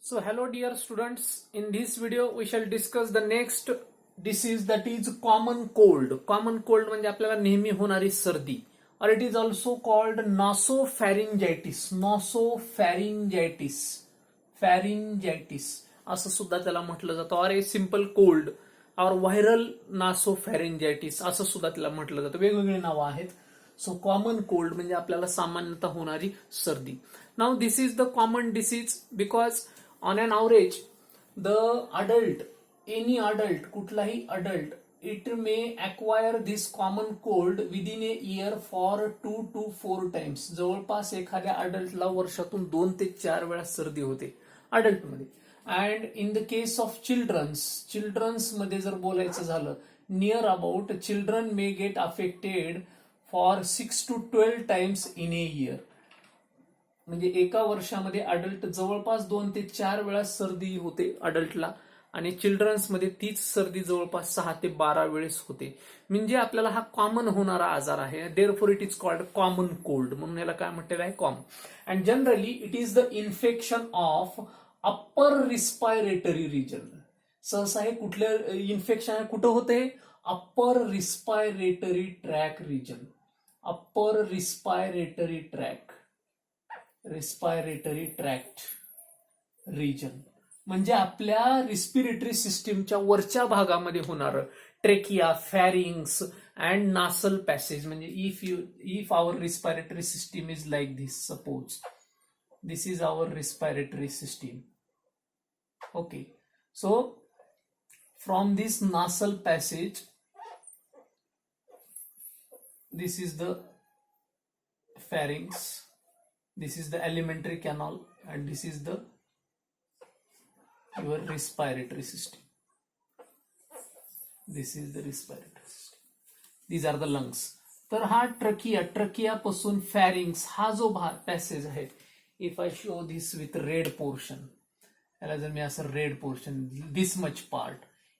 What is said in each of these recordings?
So hello dear students, in this video we shall discuss the next disease that is common cold. Common cold म्हणजे आपल्याला नेहमी होणारी सर्दी, or it is also called nasopharyngitis. Nasopharyngitis, pharyngitis असं सुद्धा त्याला म्हटलं जातं, और ए सिंपल कोल्ड और व्हायरल नासोफॅरिंजायटिस असं सुद्धा त्याला म्हटलं जातं. वेगवेगळी नावं आहेत. सो कॉमन कोल्ड म्हणजे आपल्याला सामान्यतः होणारी सर्दी. Now this is the common disease because on an average the adult, any adult, कुठलाही adult, it may acquire this common cold within a year for 2 to 4 times. जवळपास एखाद्या अडल्टला वर्षातून 2 ते 4 वेळा सर्दी होते अडल्टमध्ये. And in the case of childrens मध्ये जर बोलायचं झालं, near about children may get affected for 6 to 12 times in a year. म्हणजे एका वर्षामध्ये अडल्ट जवळपास 2 ते 4 वेळा सर्दी होते अडल्टला, आणि चिल्ड्रन्स मध्ये तीच सर्दी जवळपास 6 ते 12 वेळेस होते. म्हणजे आपल्याला हा कॉमन होणारा आजार आहे. Therefore it is called common cold, म्हणून याला काय म्हटलेलं आहे, common. And generally it is the infection of upper respiratory region. सहसा हे कुठलं इन्फेक्शन आहे, कुठं होते, upper respiratory track region. Upper respiratory tract region म्हणजे आपल्या रिस्पिरेटरी सिस्टीमच्या वरच्या भागामध्ये होणारं trachea, pharynx and nasal passage. म्हणजे if our respiratory system is like this, suppose this is our respiratory system. Okay, so from this nasal passage, this is the pharynx, this is the alimentary canal, and this is the your respiratory system. This is the respiratory system. These are the lungs. तर हा trachea पासून pharynx हा जो passage आहे, if I show this with red portion, याला जर मी असं red portion, दिस much part,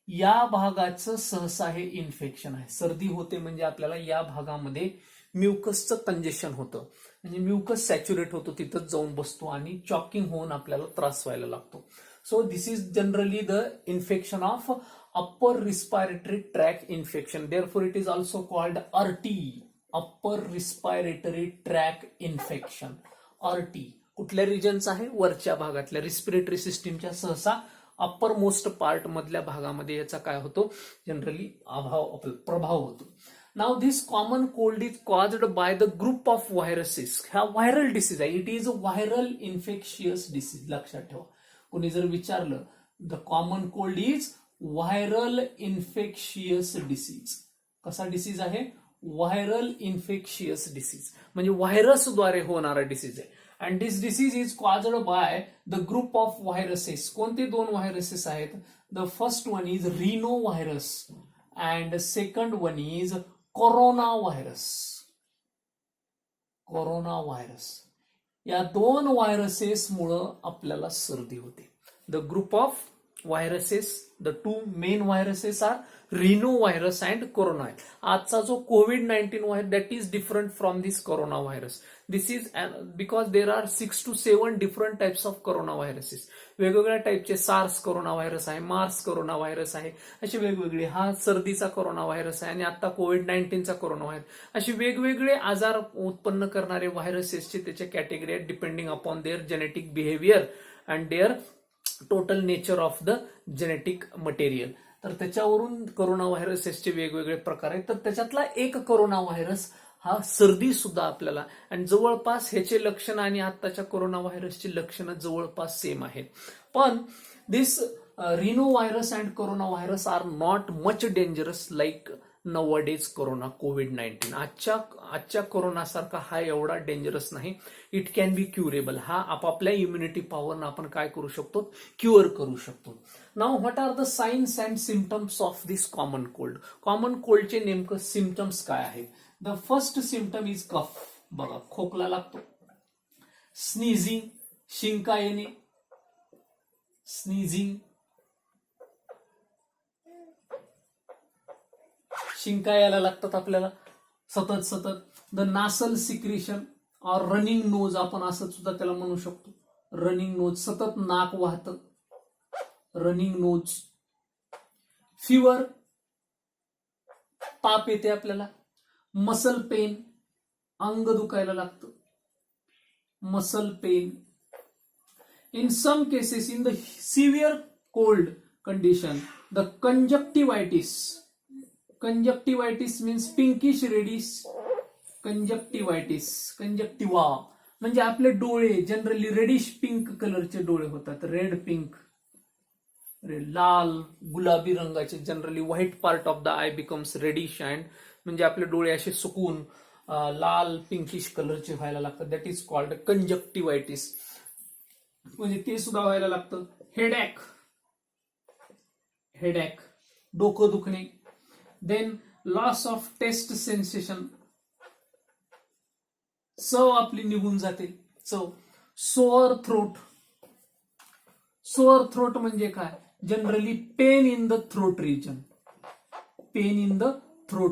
या भागाचं सहसा हे इन्फेक्शन आहे. सर्दी होते म्हणजे आपल्याला या भागामध्ये म्युकसचं कंजेशन होतं, म्हणजे म्युकस सॅच्युरेट होतो, तिथंच जाऊन बसतो आणि चॉकिंग होऊन आपल्याला त्रास व्हायला लागतो. So this is generally the infection of upper respiratory track infection. Therefore it is also called URTI, upper respiratory track infection. URTI कुठल्या रिजनचा आहे, वरच्या भागातल्या रिस्पिरेटरी सिस्टीमच्या सहसा अप्पर मोस्ट पार्ट मधल्या भागामध्ये याचा काय होतो, जनरली प्रभाव होतो. Now this common cold is caused by the group of viruses. हा व्हायरल डिसीज आहे. It is a viral infectious disease. लक्षात ठेवा, कोणी जर विचारलं, the common cold is viral infectious disease. कसा डिसीज आहे, व्हायरल इन्फेक्शियस डिसीज म्हणजे व्हायरसद्वारे होणारा डिसीज आहे. And this disease is caused by the group of viruses. कोणते 2 व्हायरसेस आहेत, the first one is Reno virus and second one is corona virus. या 2 व्हायरसेसमुळं आपल्याला सर्दी होते. The group of viruses, the 2 main viruses are rhino virus and corona. आजचा जो कोविड-19 virus, that is different from this corona virus. This is because there are 6 to 7 different types of corona viruses. वेगवेगळ्या टाइपचे SARS corona virus आहे, MERS corona virus आहे, असे वेगवेगळे. हा सर्दीचा कोरोना व्हायरस आहे आणि आता कोविड-19चा कोरोना व्हायरस. असे वेगवेगळे आजार उत्पन्न करणारे व्हायरसेसचे त्याच्या कॅटेगरी आहेत, depending upon their genetic behaviour and their total nature of the genetic material. तर त्याच्यावरून कोरोना व्हायरसेसचे वेगवेगळे प्रकार आहेत. तर त्याच्यातला एक कोरोना व्हायरस हा सर्दी सुद्धा आपल्याला, आणि जवळपास ह्याचे लक्षणं आणि आताच्या कोरोना व्हायरसची लक्षणं जवळपास सेम आहेत. पण this rhino virus and corona virus are not much dangerous like nowadays corona, कोविड-19. आजच्या कोरोनासारखा हा एवढा डेंजरस नाही. It can be curable. हा आपापल्या इम्युनिटी पॉवरनं आपण काय करू शकतो, क्युअर करू शकतो. Now what are the signs and symptoms of this common cold. Common कोल्डचे नेमकं सिम्पटम्स काय आहेत. The first symptom is cough. बघा, खोकला लागतो. स्नीझिंग, शिंका येणे, स्नीझिंग, शिंका यायला लागतात आपल्याला सतत. द नासल सिक्रिशन और रनिंग नोज, आपण असं सुद्धा त्याला म्हणू शकतो. रनिंग नोज, सतत नाक वाहतं, रनिंग नोज. फिवर, ताप येते आपल्याला. मसल पेन, अंग दुखायला लागतं, muscle pain. In some cases, in the severe cold condition, the conjunctivitis means pinkish reddish, conjunctiva म्हणजे आपले डोळे जनरली रेडिश पिंक कलरचे डोळे होतात, रेड पिंक, लाल गुलाबी रंगाचे. Generally white part of the eye becomes reddish and म्हणजे आपले डोळे असे सुकून लाल पिंकिश कलरचे व्हायला लागतात. दॅट इज कॉल्ड कंजक्टिव्हायटिस, म्हणजे ते सुद्धा व्हायला लागतं. हेडॅक, डोकं दुखणे. Then loss of taste sensation, चव आपली निघून जाते, चव. सोअर थ्रोट म्हणजे काय? Generally pain in the throat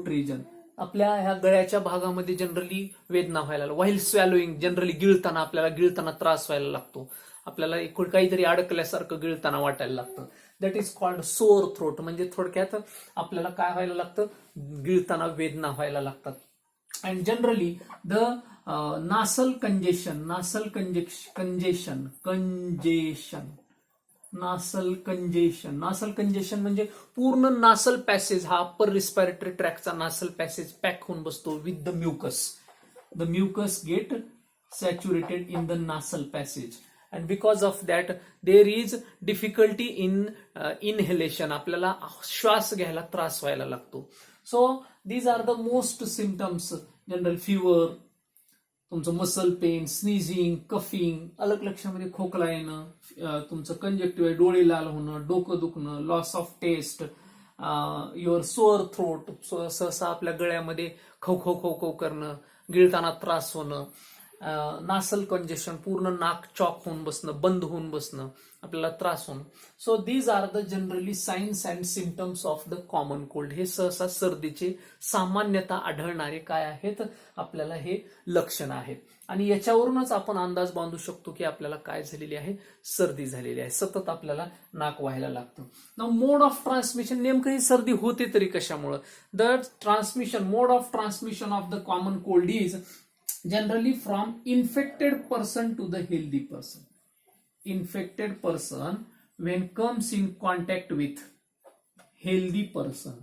region, आपल्या ह्या गळ्याच्या भागामध्ये जनरली वेदना व्हायला, व्हाईल स्वॅलोईंग, जनरली गिळताना त्रास व्हायला लागतो, आपल्याला काहीतरी अडकल्यासारखं गिळताना वाटायला लागतं. That is called sore throat. म्हणजे थोडक्यात आपल्याला काय व्हायला लागतं, गिळताना वेदना व्हायला लागतात. And generally the nasal congestion म्हणजे पूर्ण नासल पॅसेज, हा अप्पर रिस्पिरेटरी ट्रॅकचा नासल पॅसेज पॅक होऊन बसतो with the mucus get saturated in the nasal passage. And because of that there is difficulty in inhalation, आपल्याला श्वास घ्यायला त्रास व्हायला लागतो. So these are the most symptoms. General fever, तुमचं मसल पेन, स्नीजिंग, कफिंग, अलग लक्षामध्ये खोकला येणं, तुमचं कंजक्टिव्ह, डोळे लाल होणं, डोकं दुखणं, loss of taste, your sore throat, सहसा आपल्या गळ्यामध्ये खव करणं, गिळताना त्रास होणं, नासल कंजेशन, पूर्ण नाक चॉक होऊन बसणं, बंद होऊन बसणं, आपल्याला त्रास होणं. So these are the generally signs and symptoms of the common cold. हे सहसा सर्दीचे सामान्यतः आढळणारे काय आहेत, आपल्याला हे लक्षण आहेत. आणि याच्यावरूनच आपण अंदाज बांधू शकतो की आपल्याला काय झालेली आहे, सर्दी झालेली आहे. सतत आपल्याला नाक व्हायला लागतं. नाउ मोड ऑफ ट्रान्समिशन, नेमकं ही सर्दी होते तरी कशामुळे? The mode of transmission of the common cold is generally from infected person to the healthy person. Infected person when comes in contact with healthy person.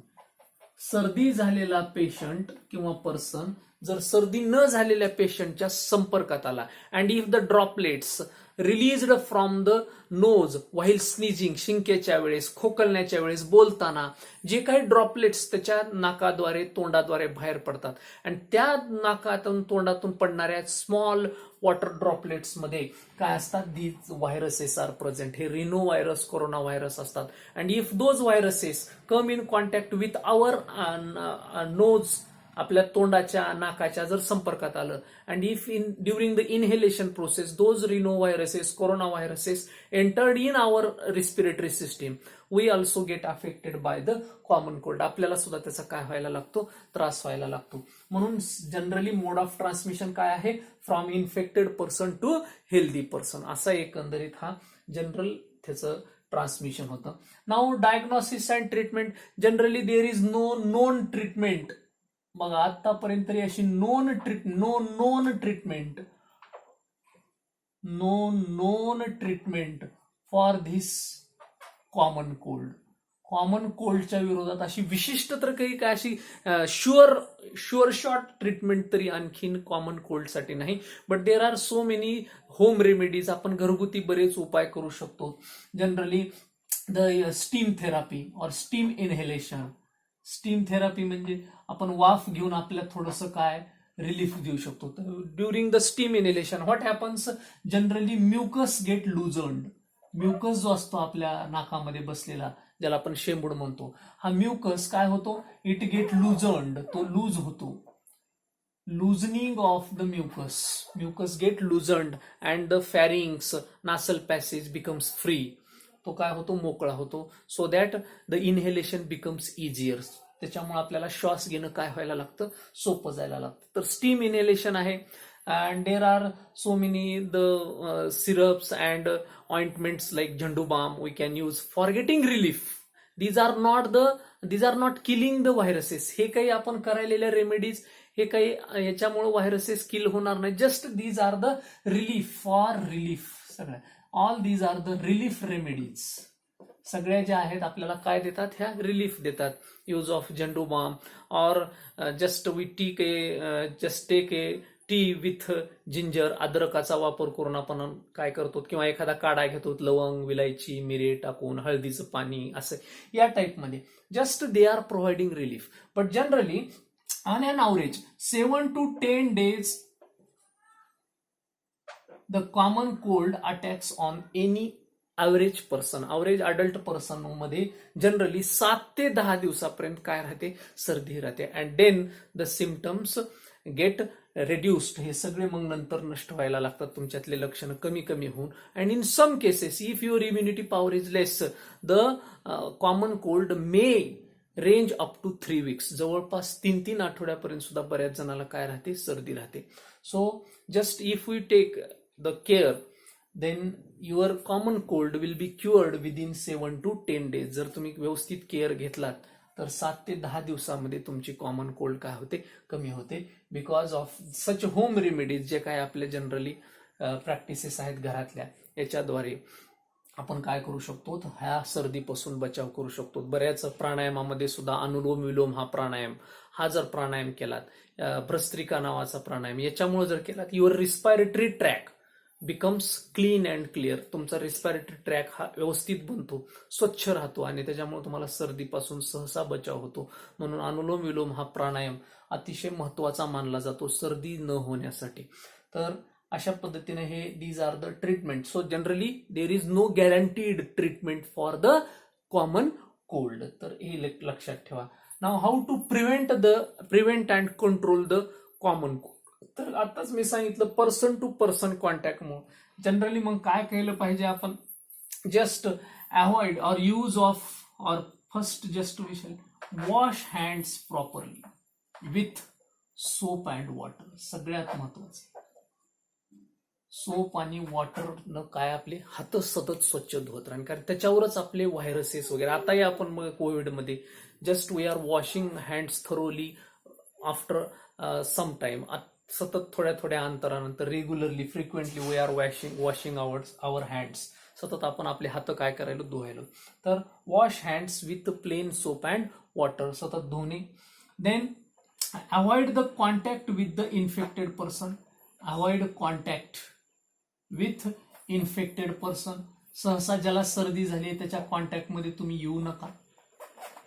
सर्दी झालेला पेशंट किंवा person जर सर्दी न झालेल्या पेशंटच्या संपर्कात आला, and if the droplets released from the nose while sneezing, शिंकेच्या वेळेस, खोकलण्याच्या वेळेस, बोलताना जे काही ड्रॉपलेट्स त्याच्या नाकाद्वारे, तोंडाद्वारे बाहेर पडतात, आणि त्या नाकातून, तोंडातून पडणाऱ्या स्मॉल वॉटर ड्रॉपलेट्स मध्ये काय असतात, दीज व्हायरसेस आर प्रेझेंट. हे रिनो व्हायरस, कोरोना व्हायरस असतात. And if those viruses come in contact with our nose, आपल्या तोंडाच्या, नाकाच्या जर संपर्कात आलं, and if during the inhalation process those rhino viruses, corona viruses entered in our respiratory system, we also get affected by the common cold. आपल्याला सुद्धा त्याचा काय व्हायला लागतो, त्रास व्हायला लागतो. म्हणून जनरली मोड ऑफ ट्रान्समिशन काय आहे, from infected person to healthy person, असा एकंदरीत हा जनरल त्याचं ट्रान्समिशन होतं. Now diagnosis and treatment, generally there is no known treatment. मग आतापर्यंत तरी अशी known treatment for this common cold. Common कोल्डच्या विरोधात अशी विशिष्ट तर काही काय अशी शुअर शॉर्ट ट्रीटमेंट तरी आणखीन कॉमन कोल्डसाठी नाही. But there are so many home remedies, आपण घरगुती बरेच उपाय करू शकतो. जनरली द स्टीम थेरपी और स्टीम इनहेलेशन. स्टीम थेरपी म्हणजे आपण वाफ घेऊन आपल्याला थोडंसं काय रिलीफ देऊ शकतो. During the steam inhalation what happens, generally mucus get loosened. Mucus जो असतो आपल्या नाकामध्ये बसलेला, ज्याला आपण शेंबूड म्हणतो, हा म्युकस काय होतो, इट गेट लुजन्ड, तो लूज होतो. Loosening of the mucus get loosened and the pharynx, nasal passage becomes free, तो काय होतो, मोकळा होतो. So that the inhalation becomes easier. त्याच्यामुळे आपल्याला श्वास घेणं काय व्हायला लागतं, सोपं जायला लागतं. तर स्टीम इनहेलेशन आहे. and there are so many the syrups and ointments like Jandu balm we can use for getting relief. These are not killing the viruses. हे काही आपण करायलेल्या रेमेडीज हे काही याच्यामुळे व्हायरसेस किल होणार नाही. Just these are the relief for relief. सगळ्या all these are the relief remedies. सगळ्या ज्या आहेत आपल्याला काय देतात, ह्या रिलीफ देतात. Use of Zandu balm or just we take a tea with ginger. अद्रकाचा वापर करून आपण काय करतो, किंवा एखादा काढा घेतो लवंग, विलायची, मिरे टाकून, हळदीचं पाणी, असं या टाईपमध्ये. Just they are providing relief. But generally on an average 7 to 10 days the common cold attacks on any average person. average adult person मध्ये जनरली 7 ते 10 दिवसापर्यंत काय राहते, सर्दी राहते. And then the symptoms get reduced. हे सगळे मग नंतर नष्ट व्हायला लागतात, तुमच्यातले लक्षणं कमी कमी होऊन. And in some cases if your immunity power is less the common cold may range up to 3 weeks. जवळपास 3 आठवड्यापर्यंत सुद्धा बऱ्याच जणाला काय राहते, सर्दी राहते. So just if we take the care then your common cold will be cured within 7 to 10 days. जर तुम्ही व्यवस्थित केअर घेतलात तर 7 ते 10 दिवसामध्ये तुमची कॉमन कोल्ड काय होते, कमी होते. Because of such home remedies जे काय आपले जनरली प्रॅक्टिसेस आहेत घरातल्या, याच्याद्वारे आपण काय करू शकतो, ह्या सर्दीपासून बचाव करू शकतो. बऱ्याच प्राणायामामध्ये सुद्धा अनुलोम विलोम हा प्राणायाम, हा जर प्राणायाम केलात, भ्रस्त्रिका नावाचा प्राणायाम, याच्यामुळे जर केलात, your respiratory track becomes clean and clear. तुमचा रिस्पायरेटरी ट्रॅक हा व्यवस्थित बनतो, स्वच्छ राहतो, आणि त्याच्यामुळे तुम्हाला सर्दीपासून सहसा बचाव होतो. म्हणून अनुलोम विलोम हा प्राणायाम अतिशय महत्वाचा मानला जातो सर्दी न होण्यासाठी. तर अशा पद्धतीने हे these are the treatment. So generally there is no guaranteed treatment for the common cold. तर हे लक्षात ठेवा. Now how to prevent and control the common cold. तर आताच मी सांगितलं पर्सन टू पर्सन कॉन्टॅक्ट म्हणून जनरली मग काय केलं पाहिजे आपण, just avoid or use of or first just we shall wash hands properly with soap and water. सगळ्यात महत्वाचं सोप आणि वॉटर न काय आपले हात सतत स्वच्छ धुवत राहणे, कारण त्याच्यावरच आपले व्हायरसेस वगैरे. आताही आपण मग कोविडमध्ये just we are washing hands thoroughly after some time. सतत थोड्या थोड्या अंतरानंतर regularly frequently we are washing our hands. सतत आपण आपले हात काय करायला, धुवायला. तर wash hands with plain soap and water, सतत धुणे. Then avoid the contact with the infected person. Avoid contact with infected person. सहसा ज्याला सर्दी झाली आहे त्याच्या कॉन्टॅक्टमध्ये तुम्ही येऊ नका.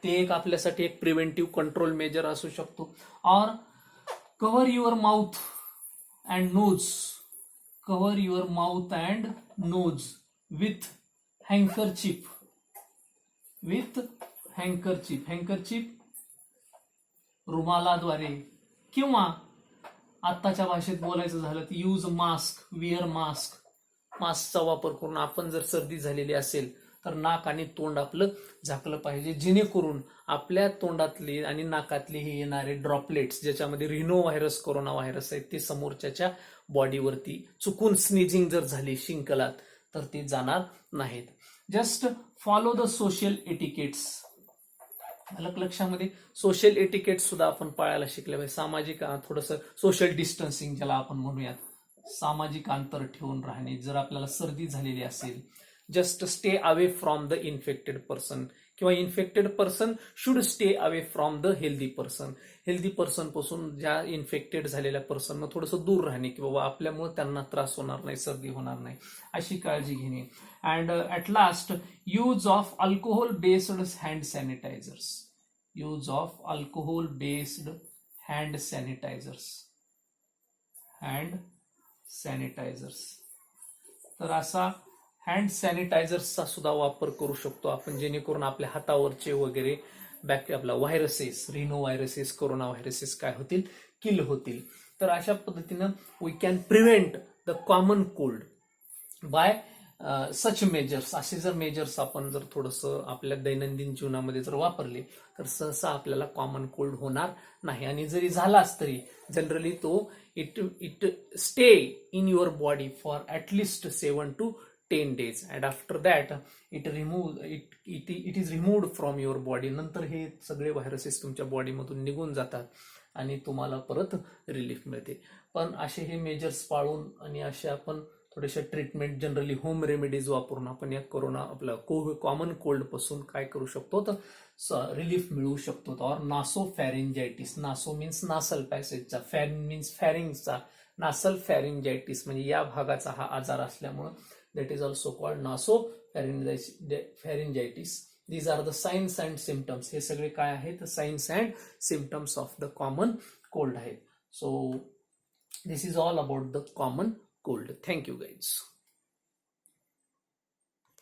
ते एक आपल्यासाठी एक प्रिव्हेंटिव्ह कंट्रोल मेजर असू शकतो. Or cover your mouth and nose. Cover your mouth and nose with handkerchief. With handkerchief. Handkerchief रुमालाद्वारे, किंवा आत्ताच्या भाषेत बोलायचं झालं तर यूज मास्क. Where mask. मास्कचा वापर करून आपण जर सर्दी झालेली असेल तर नाक आणि तोंड आपलं झाकलं पाहिजे, जेणेकरून आपल्या तोंडातले आणि नाकातले हे येणारे ड्रॉपलेट्स, ज्याच्यामध्ये रिनो व्हायरस, कोरोना व्हायरस आहेत, ते समोरच्याच्या बॉडीवरती चुकून स्नीजिंग जर झाली, शिंकलात, तर ते जाणार नाहीत. Just follow the social etiquettes. लक्षामध्ये सोशल एटिकेट सुद्धा आपण पाळायला शिकले पाहिजे. सामाजिक थोडंसं सोशल डिस्टन्सिंग ज्याला आपण म्हणूयात, सामाजिक अंतर ठेवून राहणे. जर आपल्याला सर्दी झालेली असेल, just stay away from the infected person, किंवा infected person should stay away from the healthy person. Healthy person पासून ज्या इन्फेक्टेड झालेल्या पर्सन थोडंसं दूर राहणे, की बाबा आपल्यामुळे त्यांना त्रास होणार नाही, सर्दी होणार नाही, अशी काळजी घेणे. And at last use of alcohol based hand sanitizers. Use of alcohol based hand sanitizers. Hand sanitizers. तर असा हँड सॅनिटायझर्सचा सुद्धा वापर करू शकतो आपण, जेणेकरून आपल्या हातावरचे वगैरे आपला viruses, rhino viruses, corona viruses काय होतील, किल होतील. तर अशा पद्धतीनं we can prevent the common cold by such measures, असे जर मेजर्स आपण जर थोडंसं आपल्या दैनंदिन जीवनामध्ये जर वापरले तर सहसा आपल्याला कॉमन कोल्ड होणार नाही. आणि जरी झालाच तरी जनरली तो it stay in your body for at least 7 to 10 days and after that it is removed from your body. नंतर हे सगळे व्हायरसेस तुमच्या बॉडीमधून निघून जातात आणि तुम्हाला परत रिलीफ मिळते. पण असे हे मेजर्स पाळून आणि असे आपण थोडेसे ट्रीटमेंट जनरली होम रेमेडीज वापरून आपण या कोरोना आपला कॉमन कोल्ड पासून काय करू शकतो तर रिलीफ मिळवू शकतो. Or nasopharyngitis, naso means nasal पॅसेजचा, फॅरिंग मीन्स फॅरिंगचा, नासल फॅरिंजायटिस म्हणजे या भागाचा हा आजार असल्यामुळं that is also called nasopharyngitis. These are the signs and symptoms. हे सगळे काय आहेत, signs and symptoms of the common cold आहेत. So this is all about the common cold. Thank you guys.